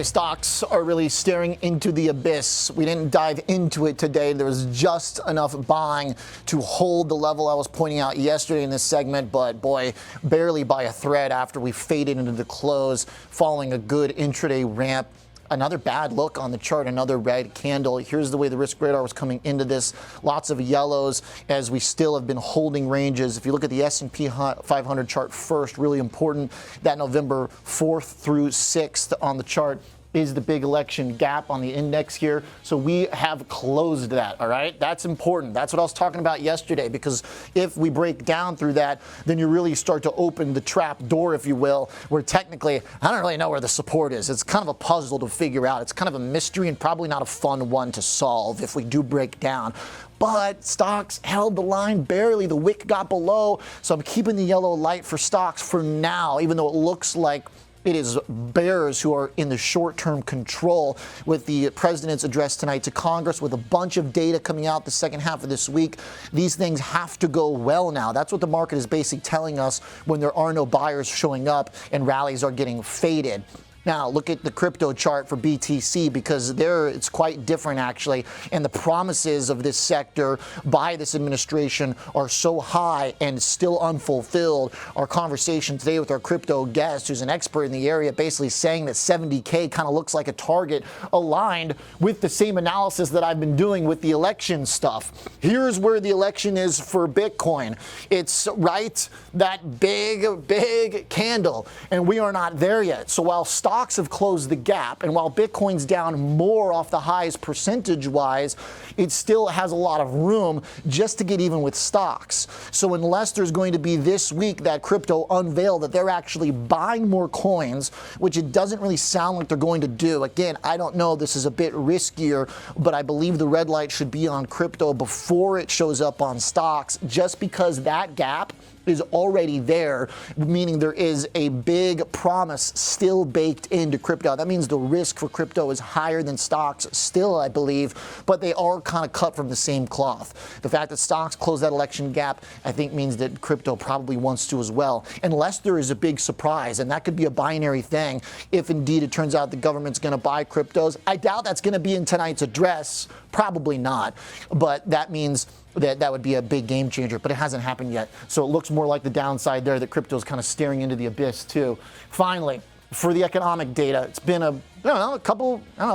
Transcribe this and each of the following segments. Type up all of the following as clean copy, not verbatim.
Stocks are really staring into the abyss. We didn't dive into it today. There was just enough buying to hold the level I was pointing out yesterday in this segment, but boy, barely by a thread after we faded into the close following a good intraday ramp. Another bad look on the chart, another red candle. Here's the way the risk radar was coming into this. Lots of yellows as we still have been holding ranges. If you look at the S&P 500 chart first, really important, that November 4th through 6th on the chart is the big election gap on the index here. So we have closed that, all right? That's important. That's what I was talking about yesterday, because if we break down through that, then you really start to open the trap door, if you will, where technically, I don't really know where the support is. It's kind of a puzzle to figure out. It's kind of a mystery and probably not a fun one to solve if we do break down. But stocks held the line barely. The wick got below. So I'm keeping the yellow light for stocks for now, even though it looks like it is bears who are in the short-term control with the president's address tonight to Congress, with a bunch of data coming out the second half of this week. These things have to go well now. That's what the market is basically telling us when there are no buyers showing up and rallies are getting faded. Now, look at the crypto chart for BTC, because there it's quite different, actually. And the promises of this sector by this administration are so high and still unfulfilled. Our conversation today with our crypto guest, who's an expert in the area, basically saying that 70K kind of looks like a target, aligned with the same analysis that I've been doing with the election stuff. Here's where the election is for Bitcoin. It's right, that big candle, and we are not there yet. So while stocks have closed the gap, and while Bitcoin's down more off the highs percentage-wise, it still has a lot of room just to get even with stocks. So unless there's going to be this week that crypto unveil that they're actually buying more coins, which it doesn't really sound like they're going to do. Again, I don't know, this is a bit riskier, but I believe the red light should be on crypto before it shows up on stocks, just because that gap is already there, meaning there is a big promise still baked into crypto. That means the risk for crypto is higher than stocks still, I believe, but they are kind of cut from the same cloth. The fact that stocks close that election gap, I think, means that crypto probably wants to as well, unless there is a big surprise, and that could be a binary thing. If indeed it turns out the government's going to buy cryptos, I doubt that's going to be in tonight's address, probably not, but that means that would be a big game changer, but it hasn't happened yet. So it looks more like the downside there, that crypto is kind of staring into the abyss too. Finally, for the economic data, it's been a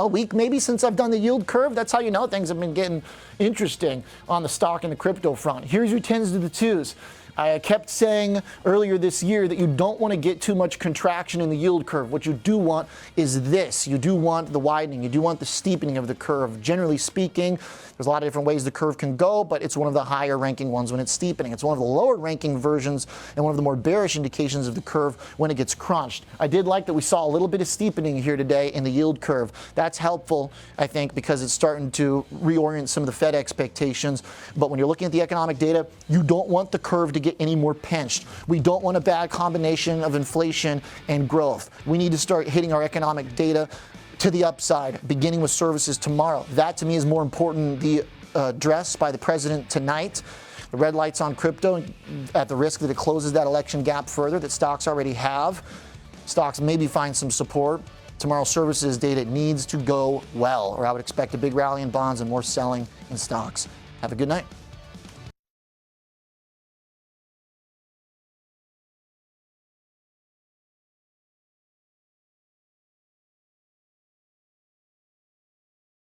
week maybe since I've done the yield curve. That's how you know things have been getting interesting on the stock and the crypto front. Here's your 10s to the 2s. I kept saying earlier this year that you don't want to get too much contraction in the yield curve. What you do want is this. You do want the widening. You do want the steepening of the curve. Generally speaking, there's a lot of different ways the curve can go, but it's one of the higher ranking ones when it's steepening. It's one of the lower ranking versions and one of the more bearish indications of the curve when it gets crunched. I did like that we saw a little bit of steepening here today in the yield curve. That's helpful, I think, because it's starting to reorient some of the Fed expectations. But when you're looking at the economic data, you don't want the curve to get any more pinched. We don't want a bad combination of inflation and growth. We need to start hitting our economic data to the upside, beginning with services tomorrow. That, to me, is more important. The address by the president tonight, the red lights on crypto, at the risk that it closes that election gap further that stocks already have. Stocks maybe find some support. Tomorrow's services data needs to go well, or I would expect a big rally in bonds and more selling in stocks. Have a good night.